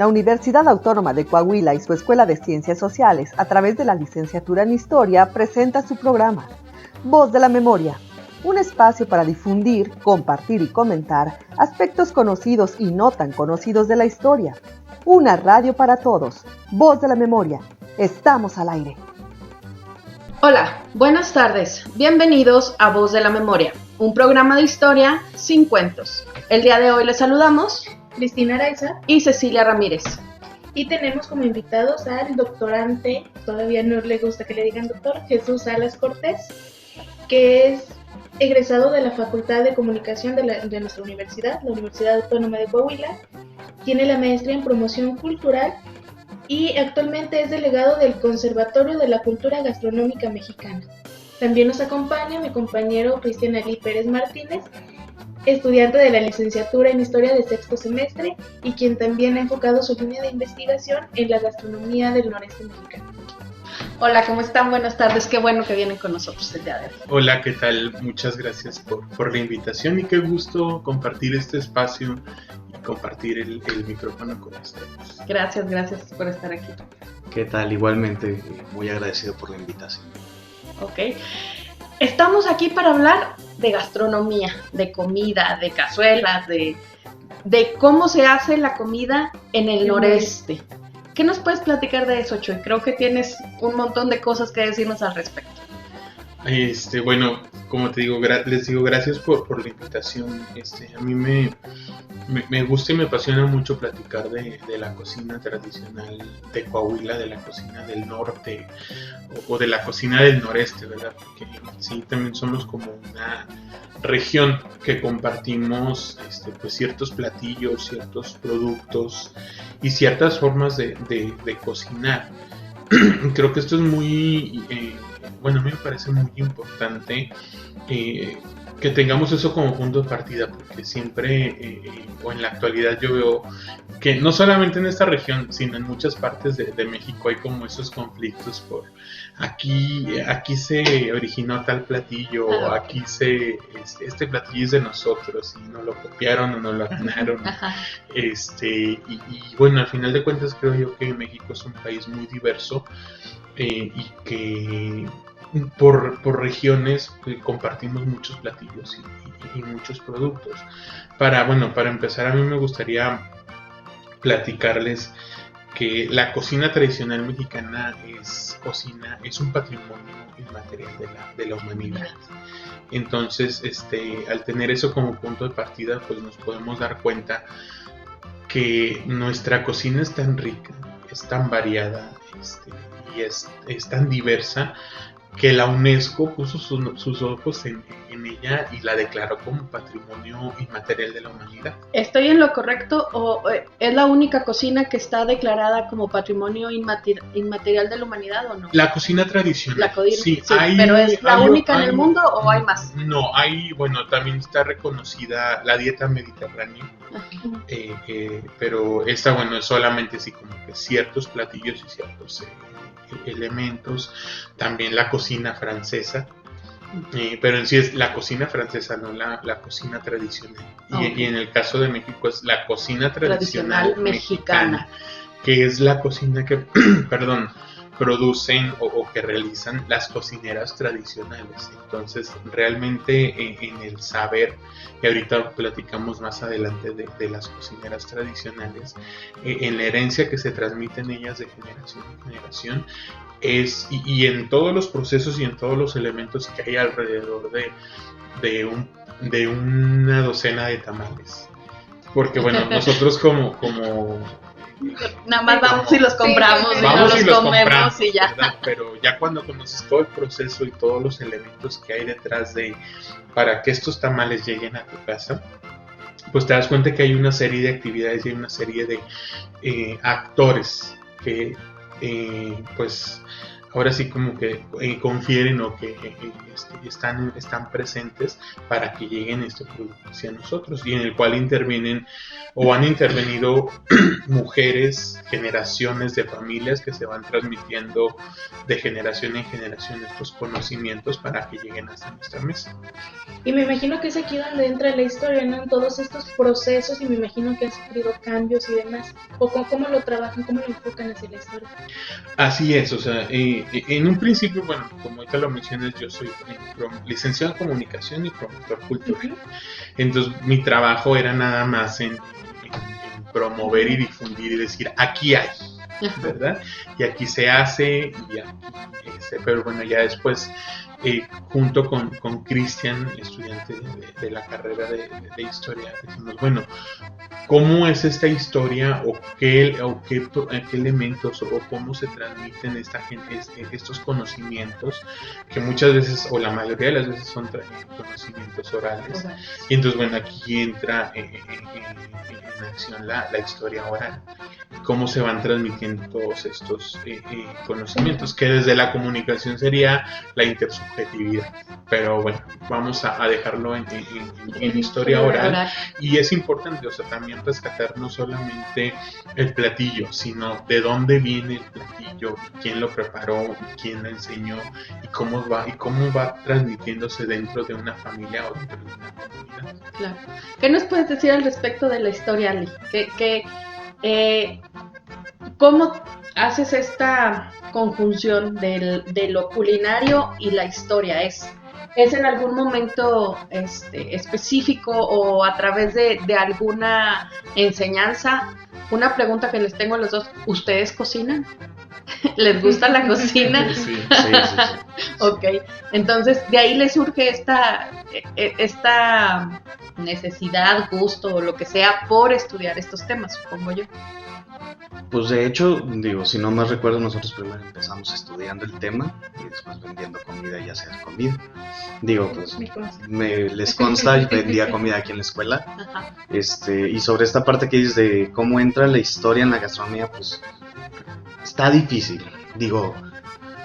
La Universidad Autónoma de Coahuila y su Escuela de Ciencias Sociales, a través de la licenciatura en Historia, presenta su programa Voz de la Memoria, un espacio para difundir, compartir y comentar aspectos conocidos y no tan conocidos de la historia. Una radio para todos. Voz de la Memoria. Estamos al aire. Hola, buenas tardes. Bienvenidos a Voz de la Memoria, un programa de historia sin cuentos. El día de hoy les saludamos Cristina Araiza y Cecilia Ramírez. Y tenemos como invitados al doctorante, todavía no le gusta que le digan doctor, Jesús Salas Cortés, que es egresado de la Facultad de Comunicación de nuestra universidad, la Universidad Autónoma de Coahuila. Tiene la maestría en promoción cultural y actualmente es delegado del Conservatorio de la Cultura Gastronómica Mexicana. También nos acompaña mi compañero Cristian Ali Pérez Martínez, estudiante de la licenciatura en Historia de sexto semestre y quien también ha enfocado su línea de investigación en la gastronomía del noreste mexicano. Hola, ¿cómo están? Buenas tardes, qué bueno que vienen con nosotros el día de hoy. Hola, ¿qué tal? Muchas gracias por la invitación y qué gusto compartir este espacio y compartir el micrófono con ustedes. Gracias por estar aquí. ¿Qué tal? Igualmente, muy agradecido por la invitación. Ok. Estamos aquí para hablar de gastronomía, de comida, de cazuelas, de cómo se hace la comida en el noreste. ¿Qué nos puedes platicar de eso, Chuy? Creo que tienes un montón de cosas que decirnos al respecto. Bueno, como te digo, les digo gracias por la invitación. A mí me gusta y me apasiona mucho platicar de la cocina tradicional de Coahuila, de la cocina del norte o de la cocina del noreste, ¿verdad? Porque sí, también somos como una región que compartimos pues ciertos platillos, ciertos productos y ciertas formas de cocinar. Creo que esto es muy... a mí me parece muy importante que tengamos eso como punto de partida, porque siempre, o en la actualidad yo veo que no solamente en esta región, sino en muchas partes de México hay como esos conflictos por aquí se originó tal platillo, o aquí este platillo es de nosotros y no lo copiaron o no lo ganaron. Y bueno, al final de cuentas creo yo que México es un país muy diverso y que por regiones compartimos muchos platillos y muchos productos. Para empezar, a mí me gustaría platicarles que la cocina tradicional mexicana es un patrimonio inmaterial de la humanidad. Entonces, al tener eso como punto de partida, pues nos podemos dar cuenta que nuestra cocina es tan rica, es tan variada, y es tan diversa, que la UNESCO puso sus ojos en ella y la declaró como Patrimonio Inmaterial de la Humanidad. ¿Estoy en lo correcto o es la única cocina que está declarada como Patrimonio Inmaterial de la Humanidad o no? La cocina tradicional. Sí, ¿pero es la única en el mundo o hay más? No, también está reconocida la dieta mediterránea, pero esta, es solamente así como que ciertos platillos y ciertos elementos. También la cocina francesa, pero en sí es la cocina francesa, no la cocina tradicional. Y en el caso de México es la cocina tradicional mexicana, que es la cocina que producen o que realizan las cocineras tradicionales. Entonces realmente en el saber, y ahorita platicamos más adelante de las cocineras tradicionales, en la herencia que se transmiten ellas de generación en generación, y en todos los procesos y en todos los elementos que hay alrededor de una docena de tamales. Porque nosotros como nada más vamos y los compramos, vamos y los comemos y ya. ¿verdad? Pero ya cuando conoces todo el proceso y todos los elementos que hay detrás para que estos tamales lleguen a tu casa, pues te das cuenta que hay una serie de actividades y hay una serie de actores que pues ahora sí como que confieren o que están presentes para que lleguen este producto hacia nosotros, y en el cual intervienen o han intervenido mujeres, generaciones de familias que se van transmitiendo de generación en generación estos conocimientos para que lleguen hasta nuestra mesa. Y me imagino que es aquí donde entra la historia, ¿no? En todos estos procesos, y me imagino que han sufrido cambios y demás. ¿O cómo lo trabajan, cómo lo enfocan hacia la historia? Así es, o sea, en un principio, bueno, como ahorita lo mencionas, yo soy licenciado en comunicación y promotor cultural. Entonces, mi trabajo era nada más en promover y difundir y decir, aquí hay, ¿verdad? Y aquí se hace, y aquí, pero bueno, ya después, junto con Cristian, estudiante de la carrera de historia, decimos, bueno, ¿cómo es esta historia o qué elementos o cómo se transmiten estos conocimientos que muchas veces, o la mayoría de las veces, son conocimientos orales? Y entonces, bueno, aquí entra en acción la historia oral. Cómo se van transmitiendo todos estos conocimientos, que desde la comunicación sería la intersubjetividad, pero bueno, vamos a dejarlo en historia oral. Y es importante, o sea, también rescatar no solamente el platillo, sino de dónde viene el platillo, quién lo preparó, quién lo enseñó, y cómo va transmitiéndose dentro de una familia o dentro de una comunidad. Claro. ¿Qué nos puedes decir al respecto de la historia, Ali? ¿Cómo haces esta conjunción de lo culinario y la historia? ¿Es en algún momento específico o a través de alguna enseñanza? Una pregunta que les tengo a los dos: ¿ustedes cocinan? ¿Les gusta la cocina? Sí. Ok, entonces de ahí les surge esta necesidad, gusto o lo que sea por estudiar estos temas, supongo yo. Pues de hecho, digo, si no más recuerdo, nosotros primero empezamos estudiando el tema y después vendiendo comida y hacer comida. Digo, pues les consta, y vendía comida aquí en la escuela. Ajá. Y sobre esta parte que dices de cómo entra la historia en la gastronomía, pues está difícil. Digo,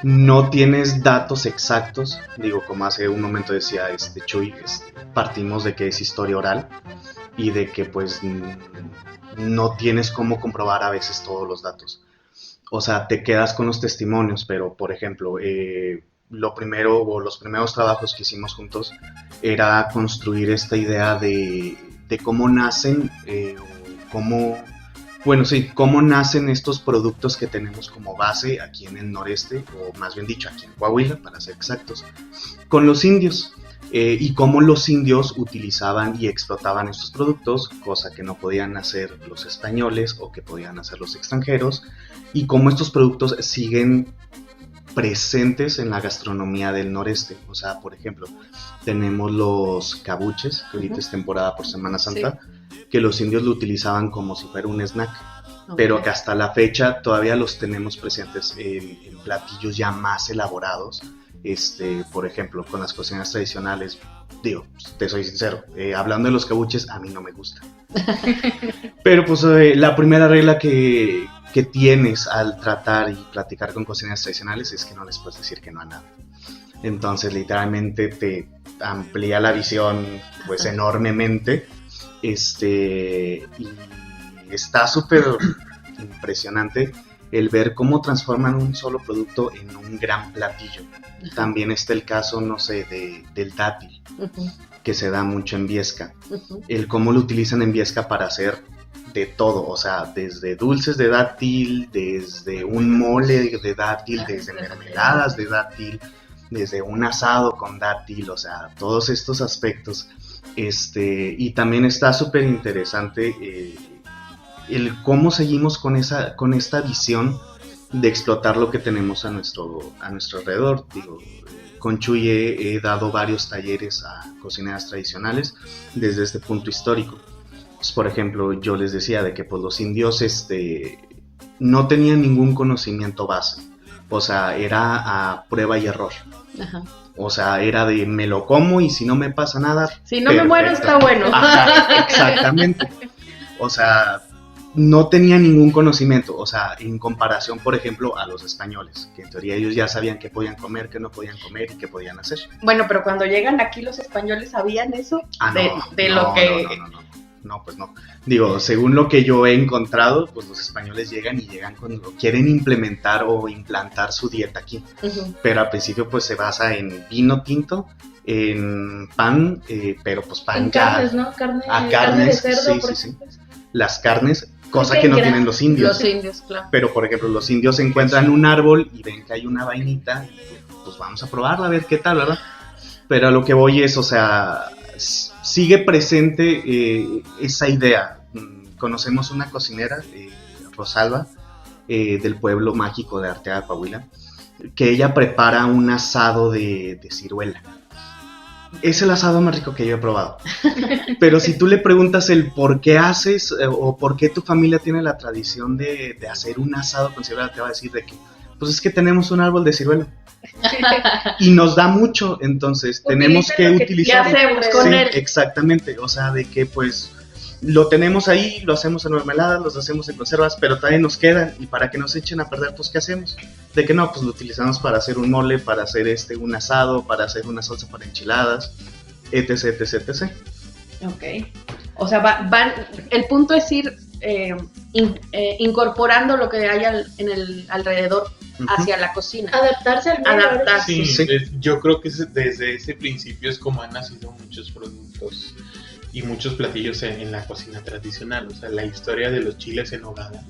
no tienes datos exactos. Digo, como hace un momento decía Chuy, partimos de que es historia oral y de que pues no tienes cómo comprobar a veces todos los datos. O sea, te quedas con los testimonios, pero por ejemplo, los primeros trabajos que hicimos juntos era construir esta idea de cómo nacen, cómo nacen estos productos que tenemos como base aquí en el noreste, o más bien dicho, aquí en Coahuila, para ser exactos, con los indios. Y cómo los indios utilizaban y explotaban estos productos, cosa que no podían hacer los españoles o que podían hacer los extranjeros, y cómo estos productos siguen presentes en la gastronomía del noreste. O sea, por ejemplo, tenemos los cabuches, que ahorita es temporada por Semana Santa, que los indios lo utilizaban como si fuera un snack, pero que hasta la fecha todavía los tenemos presentes en platillos ya más elaborados. Por ejemplo, con las cocinas tradicionales, digo, te soy sincero, hablando de los cabuches, a mí no me gusta. Pero pues la primera regla que tienes al tratar y platicar con cocinas tradicionales es que no les puedes decir que no a nada. Entonces, literalmente te amplía la visión pues enormemente. Y está súper impresionante el ver cómo transforman un solo producto en un gran platillo. Uh-huh. También está el caso, no sé, del dátil, uh-huh, que se da mucho en Viesca. Uh-huh. El cómo lo utilizan en Viesca para hacer de todo, o sea, desde dulces de dátil, desde un mole de dátil, desde mermeladas de dátil, desde un asado con dátil, o sea, todos estos aspectos. Y también está súper interesante el cómo seguimos con esta visión de explotar lo que tenemos a nuestro alrededor. Digo, con Chuy he dado varios talleres a cocineras tradicionales desde este punto histórico. Pues, por ejemplo, yo les decía de que pues, los indios no tenían ningún conocimiento base, o sea, era a prueba y error. Ajá. O sea, era de me lo como y si no me pasa nada, si no perfecto. Me muero está bueno. Ajá, exactamente. O sea, no tenía ningún conocimiento, o sea, en comparación, por ejemplo, a los españoles, que en teoría ellos ya sabían qué podían comer, qué no podían comer y qué podían hacer. Bueno, pero cuando llegan aquí los españoles, ¿sabían eso? No, pues no. Digo, según lo que yo he encontrado, pues los españoles llegan cuando quieren implementar o implantar su dieta aquí. Uh-huh. Pero al principio pues se basa en vino tinto, en pan, pero pues pan En ya... carnes, ¿no? Carne de carnes, cerdo, sí, por sí, ejemplo. las carnes, cosa Porque que no en tienen los indios. Los indios, claro. Pero por ejemplo, los indios encuentran un árbol y ven que hay una vainita, y pues vamos a probarla a ver qué tal, ¿verdad? Pero a lo que voy es, o sea, sigue presente esa idea. Conocemos una cocinera, Rosalba, del pueblo mágico de Arteaga, Coahuila, que ella prepara un asado de ciruela. Es el asado más rico que yo he probado. Pero si tú le preguntas el por qué haces o por qué tu familia tiene la tradición de hacer un asado con ciruela, te va a decir de que, pues es que tenemos un árbol de ciruela. Y nos da mucho, entonces tenemos que utilizarlo. ¿Qué hacemos con él? Exactamente, o sea, de que pues lo tenemos ahí, lo hacemos en mermeladas, los hacemos en conservas, pero todavía nos quedan, y para que no se echen a perder, pues ¿qué hacemos? De que no, pues lo utilizamos para hacer un mole, para hacer un asado, para hacer una salsa para enchiladas, etc, etc, etc. Ok, o sea, el punto es ir incorporando lo que hay en el alrededor hacia la cocina. Adaptarse al medio. Adaptarse. Sí. Yo creo que desde ese principio es como han nacido muchos productos y muchos platillos en la cocina tradicional. O sea, la historia de los chiles en nogada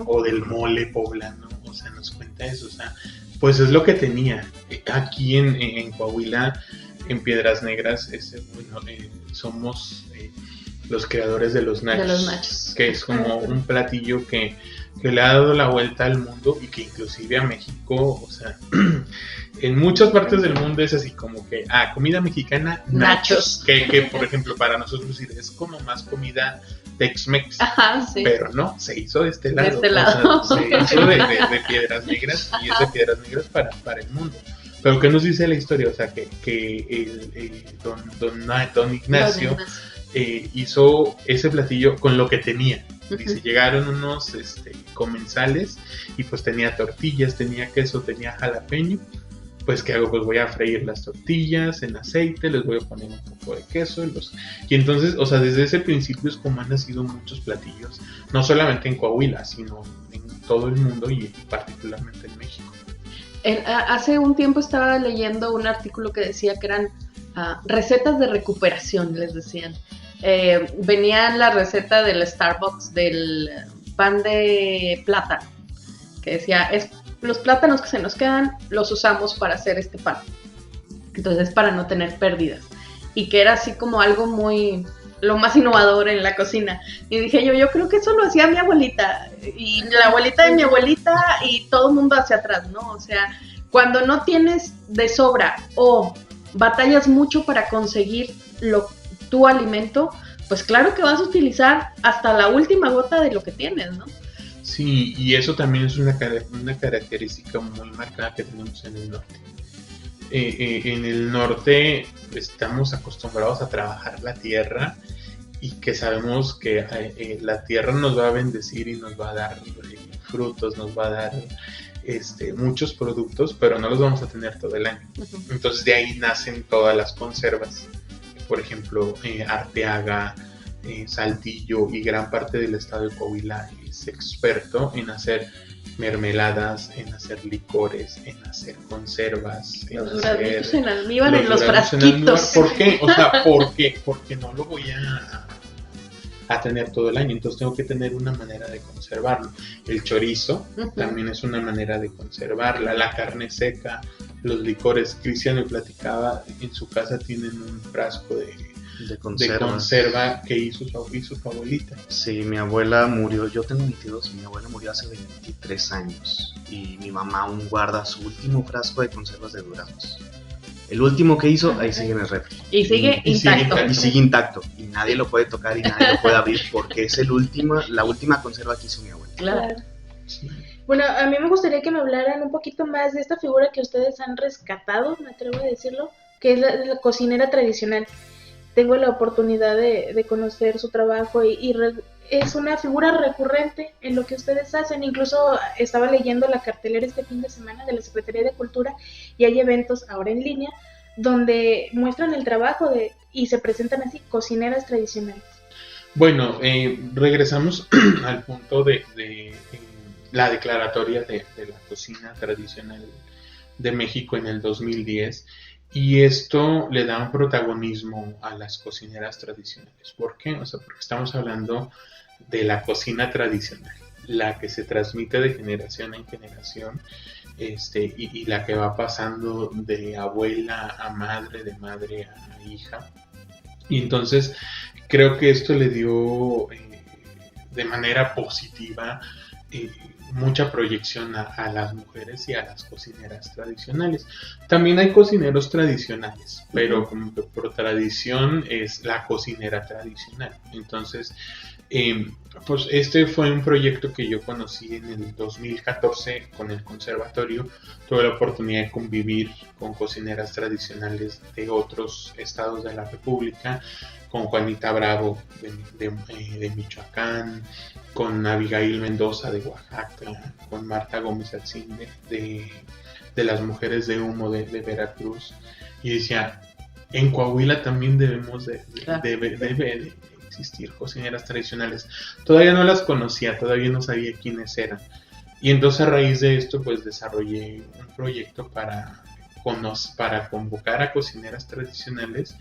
o del mole poblano, o sea, nos cuenta eso. O sea, pues es lo que tenía. Aquí en Coahuila, en Piedras Negras, somos los creadores de los nachos. De los nachos. Que es como un platillo que le ha dado la vuelta al mundo y que inclusive a México, o sea, en muchas partes del mundo es así como que, comida mexicana, nachos. Que por ejemplo, para nosotros es como más comida Tex-Mex. Ajá, sí. Pero no, se hizo de este lado. De este lado. O sea, se hizo de Piedras Negras y es de Piedras Negras para el mundo. Pero ¿qué nos dice la historia? O sea, que don Ignacio hizo ese platillo con lo que tenía. Dice, llegaron unos comensales y pues tenía tortillas, tenía queso, tenía jalapeño. Pues ¿qué hago? Pues voy a freír las tortillas en aceite, les voy a poner un poco de queso y entonces, o sea, desde ese principio es como han nacido muchos platillos, no solamente en Coahuila, sino en todo el mundo y particularmente en México. Hace un tiempo estaba leyendo un artículo que decía que eran recetas de recuperación, les decían. Venía la receta del Starbucks del pan de plátano, que decía, los plátanos que se nos quedan los usamos para hacer este pan, entonces para no tener pérdidas, y que era así como algo lo más innovador en la cocina. Y dije yo creo que eso lo hacía mi abuelita y la abuelita de mi abuelita y todo el mundo hacia atrás, ¿no? O sea, cuando no tienes de sobra o batallas mucho para conseguir tu alimento, pues claro que vas a utilizar hasta la última gota de lo que tienes, ¿no? Sí, y eso también es una característica muy marcada que tenemos en el norte. En el norte estamos acostumbrados a trabajar la tierra y que sabemos que la tierra nos va a bendecir y nos va a dar frutos, nos va a dar muchos productos, pero no los vamos a tener todo el año. Entonces de ahí nacen todas las conservas. Por ejemplo, Arteaga, Saltillo y gran parte del estado de Coahuila es experto en hacer mermeladas, en hacer licores, en hacer conservas, los duraditos en almíbar, en los frasquitos. ¿Por qué? O sea, porque no lo voy a tener todo el año, entonces tengo que tener una manera de conservarlo. El chorizo también es una manera de conservarla, la carne seca, los licores. Cristian me platicaba, en su casa tienen un frasco de conserva que hizo su abuelita. Sí, mi abuela murió, yo tengo 22, mi abuela murió hace 23 años y mi mamá aún guarda su último frasco de conservas de duraznos. El último que hizo, ahí sigue en el refri. Y sigue intacto. Y sigue intacto. Y nadie lo puede tocar y nadie lo puede abrir porque es la última conserva que hizo mi abuela. Claro. Sí. Bueno, a mí me gustaría que me hablaran un poquito más de esta figura que ustedes han rescatado, me atrevo a decirlo, que es la cocinera tradicional. tengo la oportunidad de conocer su trabajo es una figura recurrente en lo que ustedes hacen. Incluso estaba leyendo la cartelera este fin de semana de la Secretaría de Cultura y hay eventos ahora en línea donde muestran el trabajo y se presentan así cocineras tradicionales. Bueno, regresamos al punto de la declaratoria de la cocina tradicional de México en el 2010, y esto le da un protagonismo a las cocineras tradicionales. ¿Por qué? O sea, porque estamos hablando de la cocina tradicional, la que se transmite de generación en generación, y la que va pasando de abuela a madre, de madre a hija. Y entonces creo que esto le dio de manera positiva mucha proyección a las mujeres y a las cocineras tradicionales. También hay cocineros tradicionales, pero como que por tradición es la cocinera tradicional. Entonces, pues este fue un proyecto que yo conocí en el 2014 con el conservatorio. Tuve la oportunidad de convivir con cocineras tradicionales de otros estados de la República, con Juanita Bravo de Michoacán, con Abigail Mendoza de Oaxaca, con Marta Gómez Alcín de las Mujeres de Humo de Veracruz. Y decía, en Coahuila también debe existir cocineras tradicionales. Todavía no las conocía, todavía no sabía quiénes eran. Y entonces a raíz de esto pues desarrollé un proyecto para convocar a cocineras tradicionales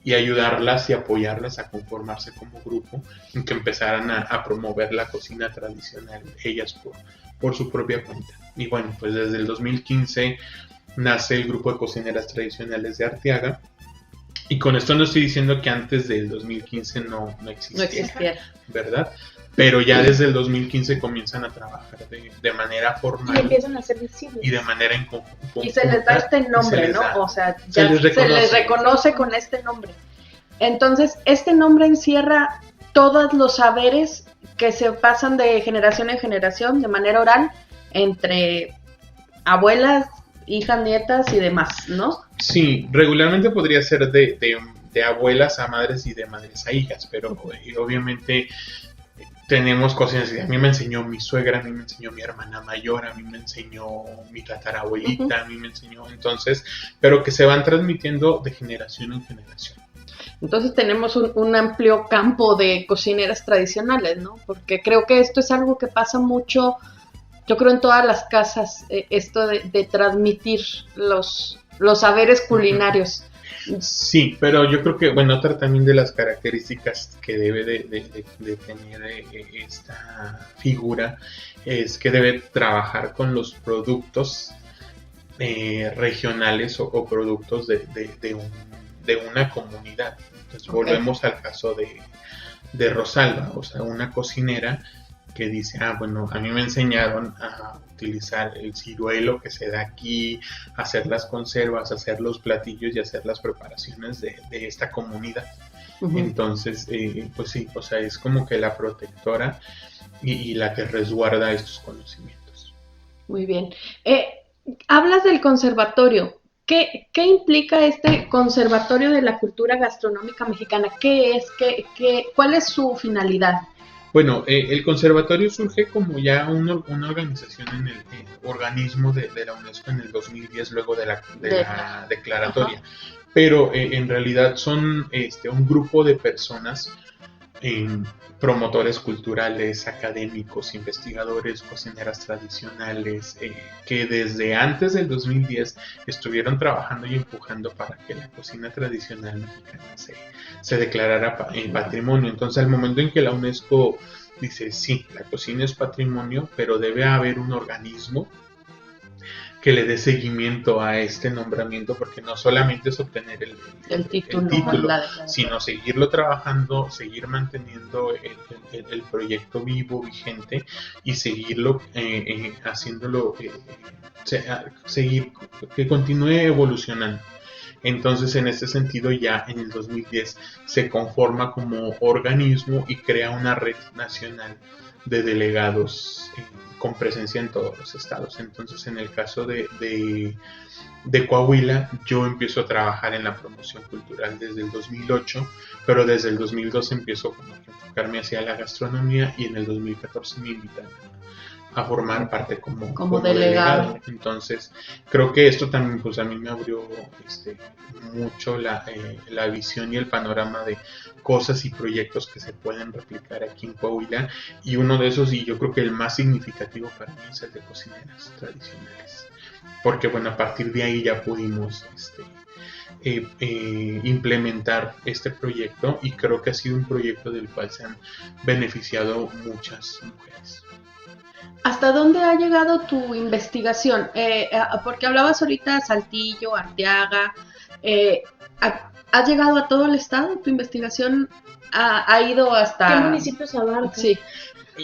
y ayudarlas y apoyarlas a conformarse como grupo, en que empezaran a promover la cocina tradicional ellas por su propia cuenta. Y bueno, pues desde el 2015 nace el grupo de cocineras tradicionales de Arteaga, y con esto no estoy diciendo que antes del 2015 no existía, ¿verdad? Pero ya desde el 2015 comienzan a trabajar de manera formal. Y empiezan a ser visibles. Y de manera en conjunto. Y se les da este nombre, ¿no? O sea, ya se les reconoce con este nombre. Entonces, este nombre encierra todos los saberes que se pasan de generación en generación, de manera oral, entre abuelas, hijas, nietas y demás, ¿no? Sí, regularmente podría ser de abuelas a madres y de madres a hijas, pero obviamente tenemos cosas así. A mí me enseñó mi suegra, a mí me enseñó mi hermana mayor, a mí me enseñó mi tatarabuelita, a mí me enseñó, entonces, pero que se van transmitiendo de generación en generación. Entonces tenemos un amplio campo de cocineras tradicionales, ¿no? Porque creo que esto es algo que pasa mucho, yo creo en todas las casas, esto de transmitir los saberes culinarios. Sí, pero yo creo que, bueno, otra también de las características que debe de tener esta figura es que debe trabajar con los productos regionales o productos de una comunidad. Entonces volvemos al caso de Rosalba, o sea, una cocinera que dice, bueno, a mí me enseñaron a utilizar el ciruelo que se da aquí, hacer las conservas, hacer los platillos y hacer las preparaciones de esta comunidad. Uh-huh. Entonces, pues sí, o sea, es como que la protectora y la que resguarda estos conocimientos. Muy bien. Hablas del conservatorio. ¿Qué implica este Conservatorio de la Cultura Gastronómica Mexicana? ¿Qué es? ¿Cuál es su finalidad? Bueno, el conservatorio surge como ya una organización en el organismo de la UNESCO en el 2010, luego de la declaratoria. Uh-huh. Pero en realidad son un grupo de personas, promotores culturales, académicos, investigadores, cocineras tradicionales, que desde antes del 2010 estuvieron trabajando y empujando para que la cocina tradicional mexicana se declarara en patrimonio. Entonces, al momento en que la UNESCO dice, sí, la cocina es patrimonio, pero debe haber un organismo que le dé seguimiento a este nombramiento, porque no solamente es obtener el título, sino seguirlo trabajando, seguir manteniendo el proyecto vivo, vigente, y seguirlo haciéndolo, seguir que continúe evolucionando. Entonces, en este sentido, ya en el 2010 se conforma como organismo y crea una red nacional delegados con presencia en todos los estados. Entonces, en el caso de Coahuila, yo empiezo a trabajar en la promoción cultural desde el 2008, pero desde el 2012 empiezo como que a enfocarme hacia la gastronomía, y en el 2014 me invitan a formar parte como delegado. Entonces, creo que esto también pues a mí me abrió mucho la visión y el panorama de cosas y proyectos que se pueden replicar aquí en Coahuila, y uno de esos, y yo creo que el más significativo para mí, es el de cocineras tradicionales, porque bueno, a partir de ahí ya pudimos implementar este proyecto, y creo que ha sido un proyecto del cual se han beneficiado muchas mujeres. ¿Hasta dónde ha llegado tu investigación? Porque hablabas ahorita Saltillo, Arteaga. ¿Ha llegado a todo el estado? ¿Tu investigación ha ido hasta...? ¿Qué municipios abarca? Sí.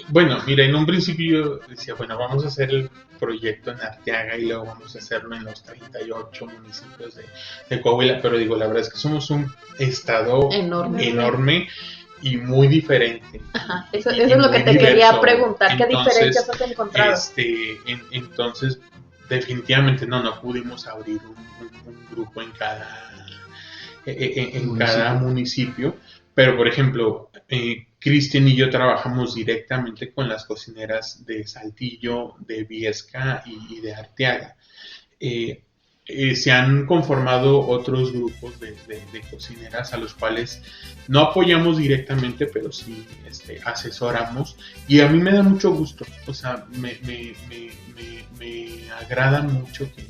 Bueno, mira, en un principio decía, bueno, vamos a hacer el proyecto en Arteaga y luego vamos a hacerlo en los 38 municipios de Coahuila, pero digo, la verdad es que somos un estado enorme y muy diferente. Ajá, eso es lo que te quería preguntar. ¿Qué diferencias has encontrado? Entonces, definitivamente no pudimos abrir un grupo en cada municipio, pero por ejemplo, Cristian y yo trabajamos directamente con las cocineras de Saltillo, de Viesca y de Arteaga. Se han conformado otros grupos de cocineras a los cuales no apoyamos directamente, pero sí asesoramos, y a mí me da mucho gusto, o sea, me agrada mucho que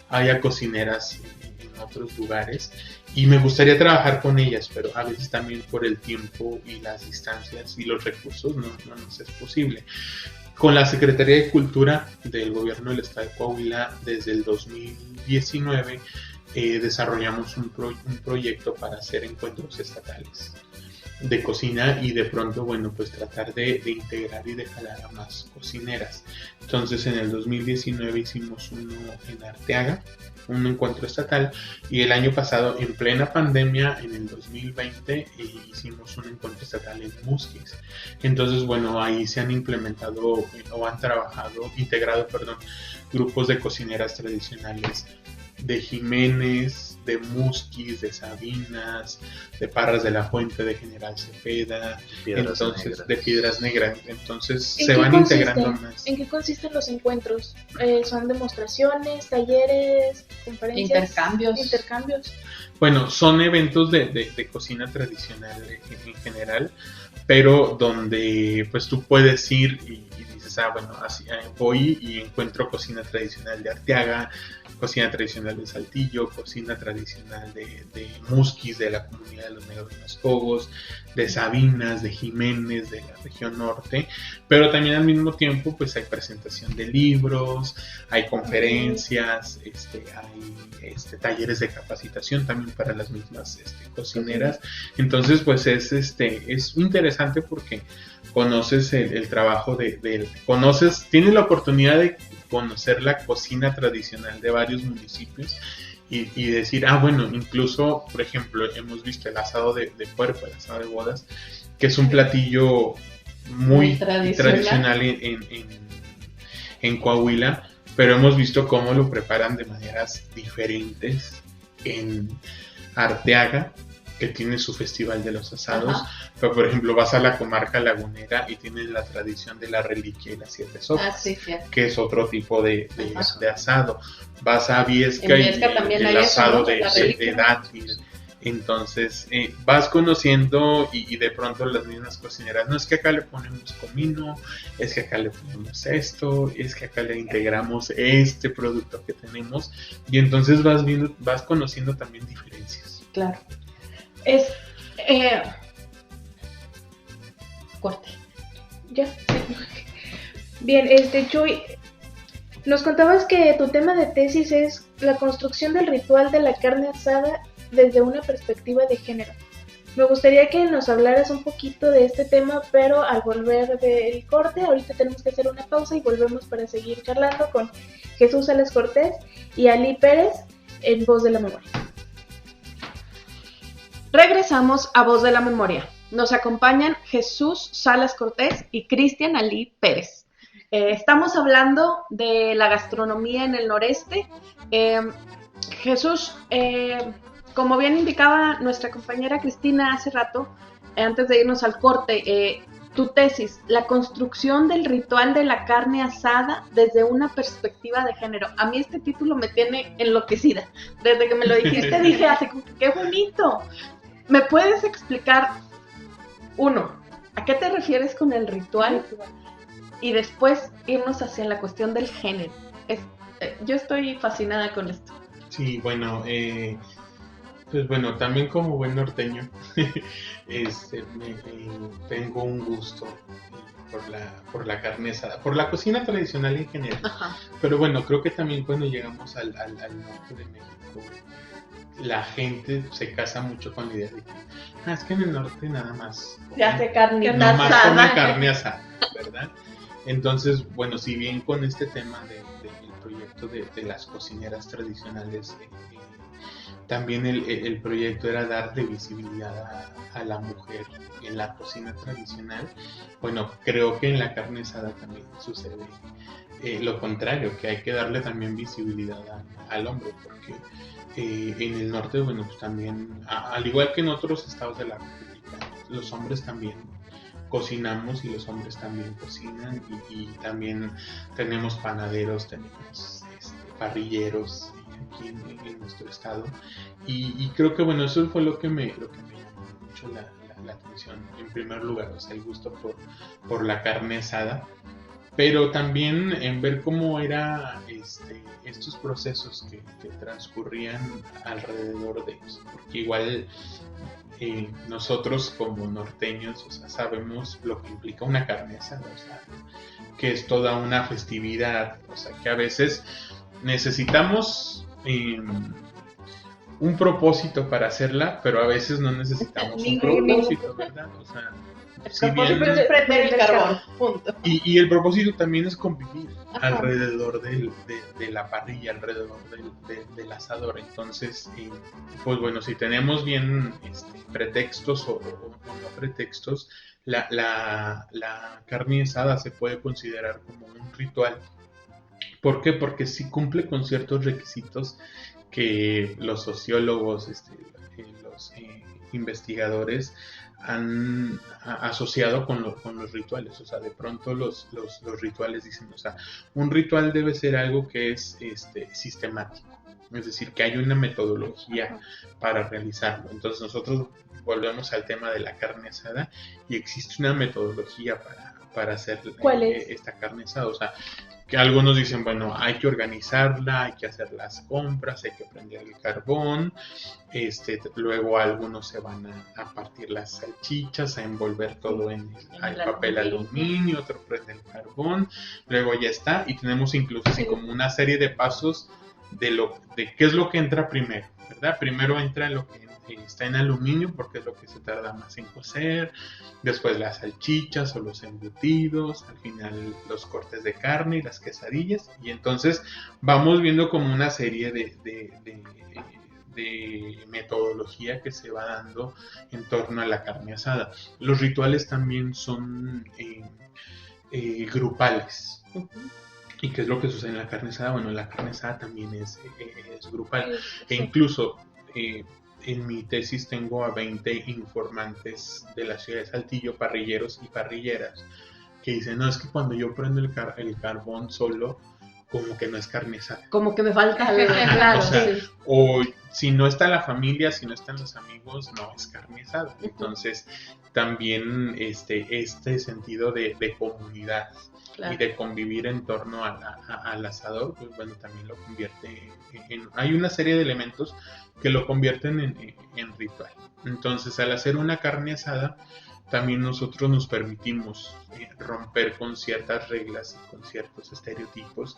haya cocineras en otros lugares, y me gustaría trabajar con ellas, pero a veces también por el tiempo y las distancias y los recursos no nos es posible. Con la Secretaría de Cultura del Gobierno del Estado de Coahuila, desde el 2019, desarrollamos un proyecto para hacer encuentros estatales de cocina, y de pronto, bueno, pues tratar de integrar y de jalar a más cocineras. Entonces, en el 2019 hicimos uno en Arteaga, un encuentro estatal, y el año pasado, en plena pandemia, en el 2020, hicimos un encuentro estatal en Musquis. Entonces, bueno, ahí se han implementado o han integrado grupos de cocineras tradicionales de Jiménez, de Musquis, de Sabinas, de Parras de la Fuente, de General Cepeda, de Piedras Negras. Entonces se van integrando más. ¿En qué consisten los encuentros? ¿Son demostraciones, talleres, conferencias? Intercambios. Bueno, son eventos de cocina tradicional en general, pero donde pues tú puedes ir y dices, bueno, así voy y encuentro cocina tradicional de Arteaga, cocina tradicional de Saltillo, cocina tradicional de Musquis, de la comunidad de los Negros de los Cogos, de Sabinas, de Jiménez, de la región norte, pero también al mismo tiempo pues hay presentación de libros, hay conferencias, hay talleres de capacitación también para las mismas cocineras. Entonces pues es interesante porque conoces el trabajo tienes la oportunidad de conocer la cocina tradicional de varios municipios y decir, bueno, incluso, por ejemplo, hemos visto el asado de puerco, el asado de bodas, que es un platillo muy tradicional en Coahuila, pero hemos visto cómo lo preparan de maneras diferentes en Arteaga, que tiene su festival de los asados. Ajá. Pero por ejemplo vas a la comarca lagunera y tienes la tradición de la reliquia y las 7 sopas, que es otro tipo de asado. Vas a Viesca y el asado de dátil. Entonces vas conociendo y de pronto las mismas cocineras, no es que acá le ponemos comino, es que acá le ponemos esto, es que acá le integramos este producto que tenemos, y entonces vas conociendo también diferencias. Claro. Corte. Ya, sí. Bien, Chuy, nos contabas que tu tema de tesis es la construcción del ritual de la carne asada desde una perspectiva de género. Me gustaría que nos hablaras un poquito de este tema, pero al volver del corte, ahorita tenemos que hacer una pausa y volvemos para seguir charlando con Jesús Salas Cortés y Ali Pérez en Voz de la Memoria. Regresamos a Voz de la Memoria. Nos acompañan Jesús Salas Cortés y Cristian Ali Pérez. Estamos hablando de la gastronomía en el noreste. Jesús, como bien indicaba nuestra compañera Cristina hace rato, antes de irnos al corte, tu tesis, la construcción del ritual de la carne asada desde una perspectiva de género. A mí este título me tiene enloquecida. Desde que me lo dijiste dije, ¡qué bonito! ¿Me puedes explicar, uno, a qué te refieres con el ritual? Y después irnos hacia la cuestión del género. Yo estoy fascinada con esto. Sí, bueno, pues bueno, también como buen norteño, tengo un gusto por la carne asada, por la cocina tradicional en general. Ajá. Pero bueno, creo que también cuando llegamos al norte de México, la gente se casa mucho con la idea de que, es que en el norte nada más Se hace carnita nomás asada. come carne asada, ¿verdad? Entonces, bueno, si bien con este tema del proyecto de las cocineras tradicionales, también el proyecto era darle visibilidad a la mujer en la cocina tradicional. Bueno, creo que en la carne asada también sucede lo contrario, que hay que darle también visibilidad al hombre, porque en el norte, bueno, pues también, al igual que en otros estados de la República, los hombres también cocinamos y los hombres también cocinan y también tenemos panaderos, tenemos parrilleros aquí en nuestro estado y creo que bueno, eso fue lo que me llamó mucho la atención en primer lugar, o sea, el gusto por la carne asada, pero también en ver cómo era estos procesos que transcurrían alrededor de ellos, porque igual nosotros como norteños, o sea, sabemos lo que implica una carne asada, o sea, que es toda una festividad, o sea, que a veces necesitamos un propósito para hacerla, pero a veces no necesitamos un propósito, ¿verdad? O sea, si bien, es prender el carbón, punto. Y el propósito también es convivir alrededor de la parrilla, alrededor del asador. Entonces, pues bueno, si tenemos bien pretextos o no pretextos, la carne asada se puede considerar como un ritual. ¿Por qué? Porque sí cumple con ciertos requisitos que los sociólogos, los investigadores han asociado con los rituales. O sea, de pronto los rituales dicen, o sea, un ritual debe ser algo que es sistemático, es decir, que hay una metodología para realizarlo. Entonces nosotros volvemos al tema de la carne asada y existe una metodología para hacer esta carne asada. O sea, que algunos dicen, bueno, hay que organizarla, hay que hacer las compras, hay que prender el carbón, luego algunos se van a partir las salchichas, a envolver todo en el papel aluminio, otro prende el carbón, luego ya está, y tenemos incluso así como una serie de pasos de qué es lo que entra primero, ¿verdad? Primero entra lo que está en aluminio porque es lo que se tarda más en cocer, después las salchichas o los embutidos, al final los cortes de carne y las quesadillas, y entonces vamos viendo como una serie de metodología que se va dando en torno a la carne asada. Los rituales también son grupales. ¿Y qué es lo que sucede en la carne asada? Bueno, la carne asada también es grupal, e incluso en mi tesis tengo a 20 informantes de la ciudad de Saltillo, parrilleros y parrilleras, que dicen, no, es que cuando yo prendo el carbón solo, como que no es carne asada. Como que me falta algo, claro. O sea, o si no está la familia, si no están los amigos, no es carne asada. Entonces, también este sentido de comunidad, claro, y de convivir en torno al asador, pues bueno, también lo convierte hay una serie de elementos que lo convierten en ritual. Entonces, al hacer una carne asada, también nosotros nos permitimos romper con ciertas reglas y con ciertos estereotipos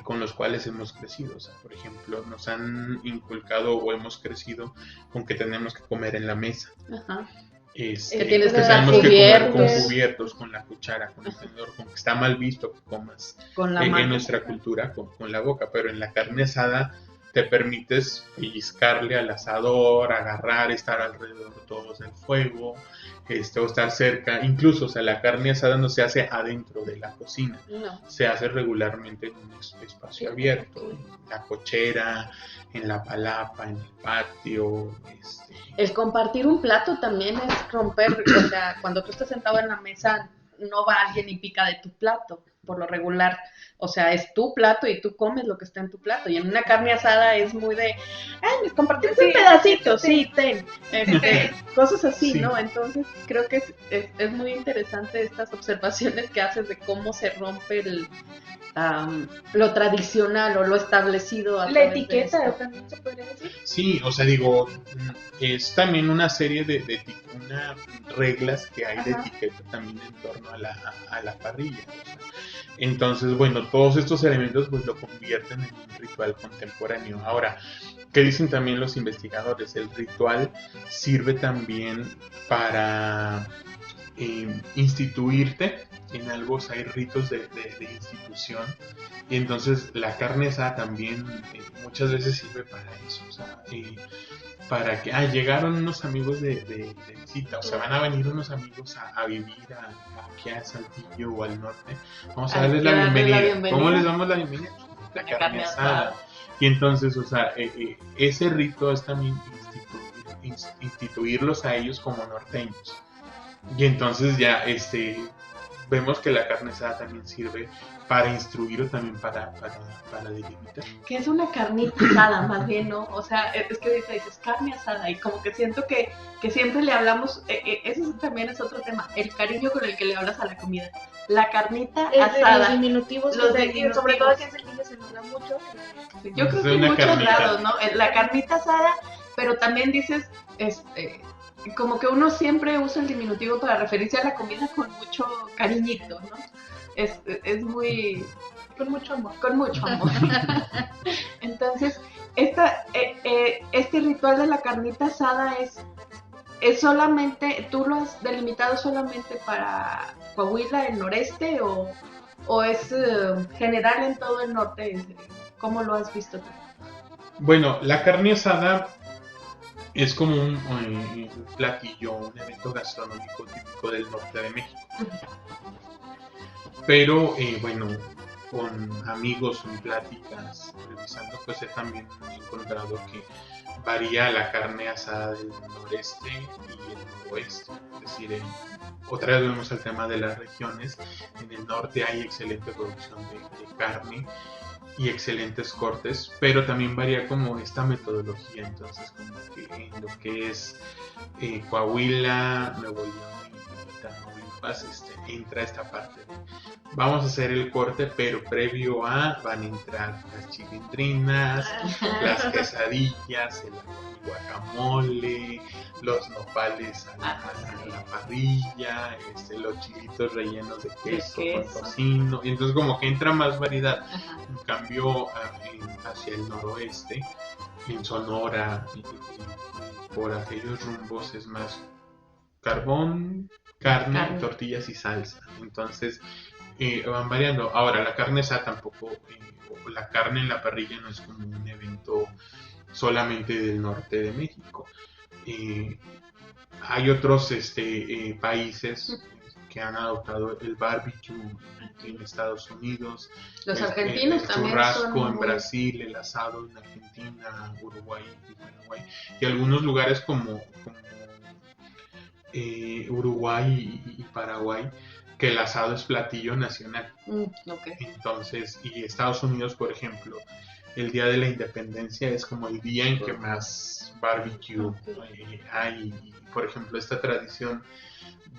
con los cuales hemos crecido. O sea, por ejemplo, nos han inculcado o hemos crecido con que tenemos que comer en la mesa. Ajá. Que tienes que tenemos que comer con cubiertos, con la cuchara, con el tenedor, con que está mal visto que comas con la en nuestra cultura con la boca, pero en la carne asada te permites pellizcarle al asador, agarrar, estar alrededor todos del fuego, o estar cerca. Incluso, o sea, la carne asada no se hace adentro de la cocina, No. se hace regularmente en un espacio abierto, en la cochera, en la palapa, en el patio. El compartir un plato también es romper, o sea, cuando tú estás sentado en la mesa, no va alguien y pica de tu plato, por lo regular. O sea, es tu plato y tú comes lo que está en tu plato. Y en una carne asada es muy de, compartimos un pedacito, sí, ten. Cosas así, Sí. ¿no? Entonces, creo que es muy interesante estas observaciones que haces de cómo se rompe lo tradicional o lo establecido. A La través de etiqueta esto. también se podría decir. Sí, o sea, digo, es también una serie de reglas que hay de Ajá. etiqueta también en torno a la parrilla. O sea, entonces, bueno, todos estos elementos pues lo convierten en un ritual contemporáneo. Ahora, ¿qué dicen también los investigadores? El ritual sirve también para instituirte en algo, o sea, hay ritos de institución, y entonces la carne asada también muchas veces sirve para eso, o sea, para que llegaron unos amigos de visita, o sea, van a venir unos amigos a vivir aquí a Saltillo o al norte, vamos a darles la bienvenida. ¿Cómo les damos la bienvenida? La carne asada. Y entonces, o sea, ese rito es también instituirlos a ellos como norteños. Y entonces ya vemos que la carne asada también sirve para instruir o también para delimitar. Que es una carnita asada, más bien, ¿no? O sea, es que dices carne asada y como que siento que siempre le hablamos, eso también es otro tema, el cariño con el que le hablas a la comida. La carnita asada. Los diminutivos, Diminutivos. sobre todo aquí en Saltillo se nos da mucho. Yo creo que en muchos lados, ¿no? La carnita asada, pero también dices, como que uno siempre usa el diminutivo para referirse a la comida con mucho cariñito, ¿no? Es muy... Con mucho amor. Con mucho amor. Entonces, este ritual de la carnita asada es solamente, ¿tú lo has delimitado solamente para Coahuila, el noreste, o es general en todo el norte? ¿Cómo lo has visto tú? Bueno, la carne asada es como un platillo, un evento gastronómico típico del norte de México. Pero, bueno, con amigos en pláticas, revisando, pues he también encontrado que varía la carne asada del noreste y el noroeste. Es decir, otra vez vemos el tema de las regiones. En el norte hay excelente producción de carne y excelentes cortes, pero también varía como esta metodología. Entonces, como que en lo que es Coahuila, Nuevo León y Tamaulipas, entra esta parte de vamos a hacer el corte, pero previo van a entrar las chilindrinas, las quesadillas, el guacamole, los nopales a la parrilla, los chilitos rellenos de queso con tocino, y entonces como que entra más variedad. En cambio, hacia el noroeste, en Sonora y por aquellos rumbos es más carbón, carne, tortillas y salsa. Entonces van variando. Ahora, la carne asada tampoco, la carne en la parrilla no es como un evento solamente del norte de México. Hay otros países que han adoptado el barbecue en Estados Unidos, los argentinos el también churrasco son en Brasil, el asado en Argentina, Uruguay y Paraguay, y algunos lugares como Uruguay y Paraguay, que el asado es platillo nacional. Okay. Entonces, y Estados Unidos, por ejemplo, el día de la independencia es como el día en que más barbecue hay. Por ejemplo, esta tradición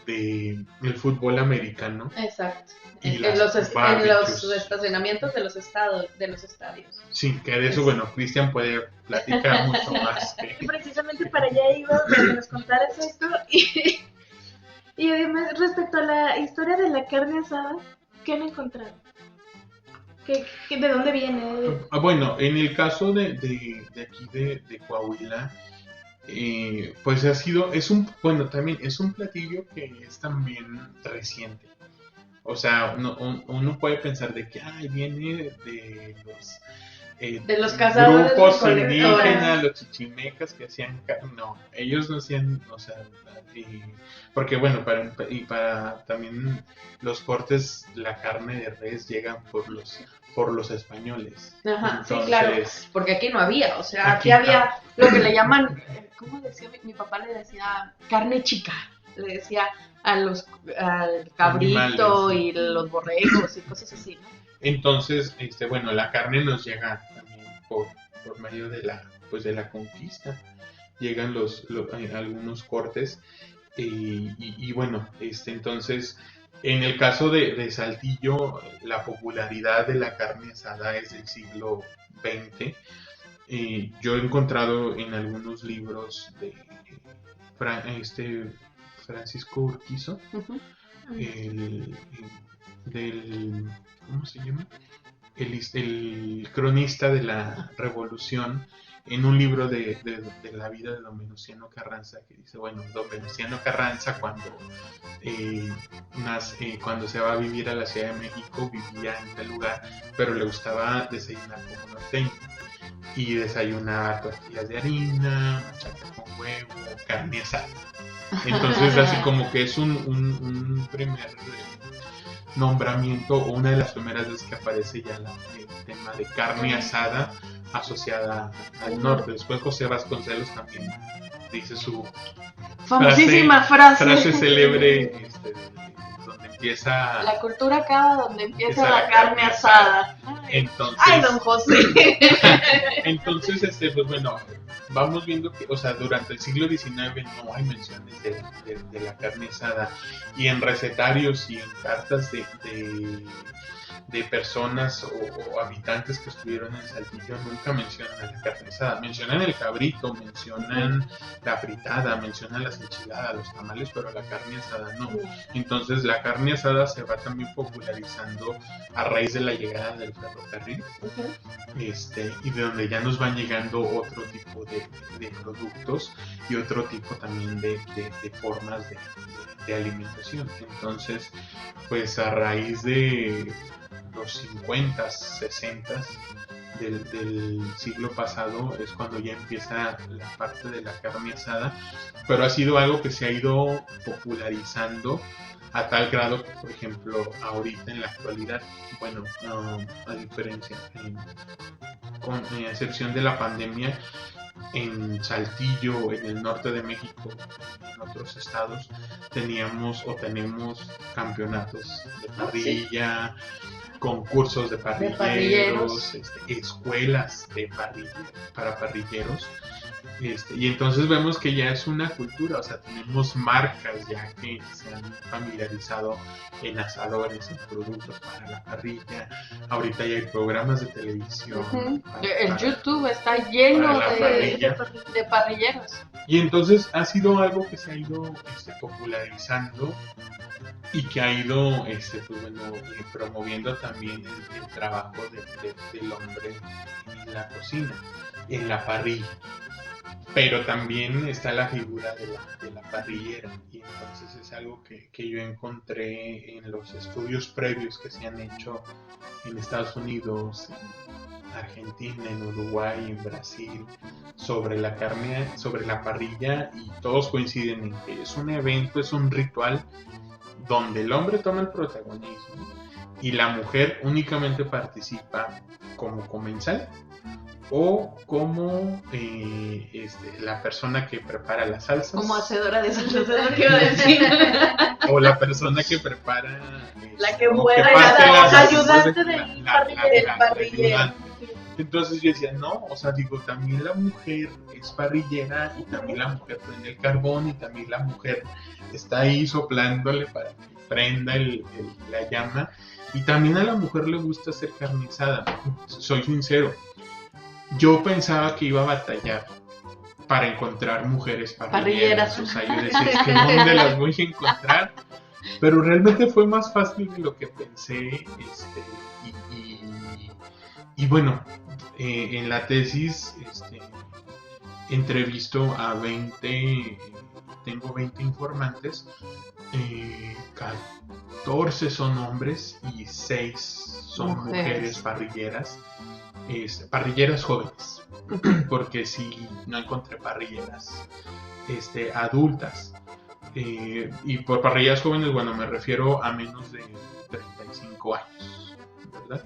del fútbol americano. Exacto. En los estacionamientos de los estadios. Sí, que de eso, bueno, Cristian puede platicar mucho más. Precisamente para allá iba, para que nos contaras esto. Y además, respecto a la historia de la carne asada, ¿qué han encontrado? ¿De dónde viene? Bueno, en el caso de aquí de Coahuila, pues también es un platillo que es también reciente. O sea, uno puede pensar de que viene de los de los cazadores grupos recolectores. indígenas, los chichimecas que hacían no, ellos no hacían, o sea, porque bueno, para también los cortes, la carne de res llegan por los españoles. Ajá, Entonces, sí, claro, porque aquí no había, o sea, aquí Aquí había lo que le llaman, ¿cómo decía? Mi papá le decía carne chica, le decía al cabrito Animales. y los borregos y cosas así, ¿no? Entonces, bueno, la carne nos llega también por medio de la conquista. Llegan algunos cortes y bueno, entonces, en el caso de Saltillo, la popularidad de la carne asada es del siglo XX. Yo he encontrado en algunos libros de Francisco Urquizo, Ujú. del, ¿cómo se llama? El cronista de la Revolución, en un libro de la vida de don Venustiano Carranza, que dice, bueno, don Venustiano Carranza cuando se va a vivir a la Ciudad de México, vivía en tal lugar, pero le gustaba desayunar como norteño, y desayunaba tortillas de harina, machaca con huevo, carne asada. Entonces, así como que es un primer nombramiento, o una de las primeras veces que aparece ya el tema de carne asada asociada al norte. Después José Vasconcelos también dice su Famosísima frase. célebre, donde empieza La cultura acaba donde empieza la la carne asada. Entonces, Ay, don José. entonces, pues bueno, vamos viendo que, o sea, durante el siglo XIX no hay menciones de la carne asada, y en recetarios y en cartas de personas o habitantes que estuvieron en Saltillo nunca mencionan a la carne asada. Mencionan el cabrito, mencionan la fritada, mencionan las enchiladas, los tamales, pero la carne asada no. Entonces la carne asada se va también popularizando a raíz de la llegada del ferrocarril, y de donde ya nos van llegando otro tipo de productos y otro tipo también de formas de alimentación. Entonces, pues a raíz de los 50s, 60s del siglo pasado es cuando ya empieza la parte de la carne asada, pero ha sido algo que se ha ido popularizando a tal grado que, por ejemplo, ahorita en la actualidad, bueno, a diferencia, con excepción de la pandemia, en Saltillo, en el norte de México, en otros estados, tenemos campeonatos de parrilla, concursos de parrilleros, escuelas para parrilleros, y entonces vemos que ya es una cultura, o sea, tenemos marcas ya que se han familiarizado en asadores, en productos para la parrilla. Ahorita ya hay programas de televisión. El YouTube está lleno de parrilleros. Y entonces ha sido algo que se ha ido popularizando y que ha ido promoviendo también el trabajo del hombre en la cocina, en la parrilla. Pero también está la figura de la parrillera, y entonces es algo que yo encontré en los estudios previos que se han hecho en Estados Unidos, en Argentina, en Uruguay, en Brasil, sobre la carne, sobre la parrilla, y todos coinciden en que es un evento, es un ritual donde el hombre toma el protagonismo y la mujer únicamente participa como comensal o como la persona que prepara las salsas, como hacedora de salsas, es lo que iba a decir. o la persona que prepara, la que mueve la ayudante del parrillero. Entonces yo decía, no, o sea, digo, también la mujer es parrillera, y también la mujer prende el carbón, y también la mujer está ahí soplándole para que prenda la llama, y también a la mujer le gusta hacer carne asada. Soy sincero, yo pensaba que iba a batallar para encontrar mujeres parrilleras. O sea, yo decía, es que ¿dónde las voy a encontrar? Pero realmente fue más fácil de lo que pensé, y bueno, en la tesis entrevisto a 20, tengo 20 informantes, 14 son hombres y 6 son mujeres parrilleras. parrilleras jóvenes, porque sí, no encontré parrilleras adultas. Y por parrilleras jóvenes, bueno, me refiero a menos de 35 años, ¿verdad?